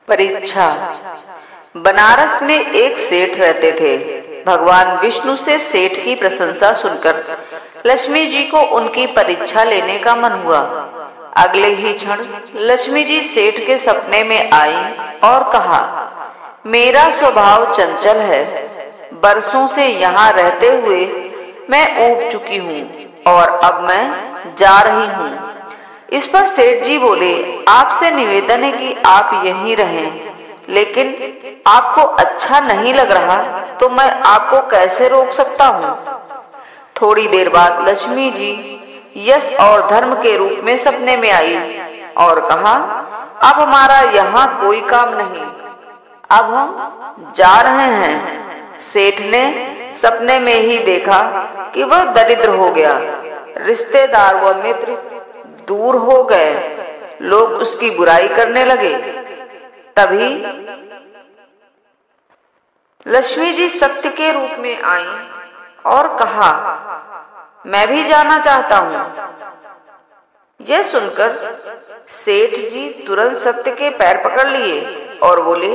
परीक्षा। बनारस में एक सेठ रहते थे। भगवान विष्णु से सेठ की प्रशंसा सुनकर लक्ष्मी जी को उनकी परीक्षा लेने का मन हुआ। अगले ही क्षण लक्ष्मी जी सेठ के सपने में आई और कहा, मेरा स्वभाव चंचल है। बरसों से यहाँ रहते हुए मैं ऊब चुकी हूँ और अब मैं जा रही हूँ। इस पर सेठ जी बोले, आपसे निवेदन है कि आप यहीं रहें, लेकिन आपको अच्छा नहीं लग रहा तो मैं आपको कैसे रोक सकता हूँ। थोड़ी देर बाद लक्ष्मी जी यश और धर्म के रूप में सपने में आई और कहा, अब हमारा यहाँ कोई काम नहीं, अब हम जा रहे हैं। सेठ ने सपने में ही देखा कि वह दरिद्र हो गया। रिश्तेदार व मित्र दूर हो गए। लोग उसकी बुराई करने लगे। तभी लक्ष्मी जी सत्य के रूप में आई और कहा, मैं भी जाना चाहता हूँ। यह सुनकर सेठ जी तुरंत सत्य के पैर पकड़ लिए और बोले,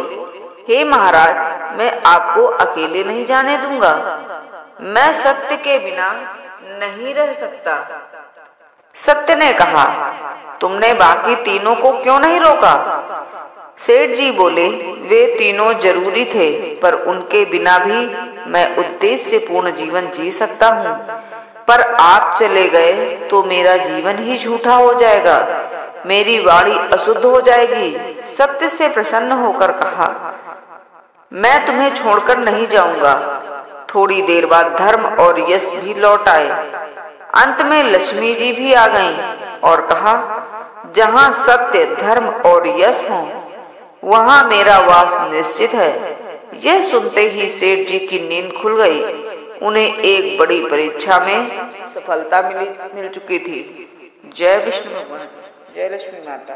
हे महाराज, मैं आपको अकेले नहीं जाने दूंगा। मैं सत्य के बिना नहीं रह सकता। सत्य ने कहा, तुमने बाकी तीनों को क्यों नहीं रोका? सेठ जी बोले, वे तीनों जरूरी थे, पर उनके बिना भी मैं उद्देश्य पूर्ण जीवन जी सकता हूँ। पर आप चले गए तो मेरा जीवन ही झूठा हो जाएगा, मेरी वाणी अशुद्ध हो जाएगी। सत्य से प्रसन्न होकर कहा, मैं तुम्हें छोड़कर नहीं जाऊंगा। थोड़ी देर बाद धर्म और यश भी लौट आए। अंत में लक्ष्मी जी भी आ गईं और कहा, जहाँ सत्य, धर्म और यश हों, वहाँ मेरा वास निश्चित है। यह सुनते ही सेठ जी की नींद खुल गई। उन्हें एक बड़ी परीक्षा में सफलता मिल चुकी थी। जय विष्णु भगवान, जय लक्ष्मी माता।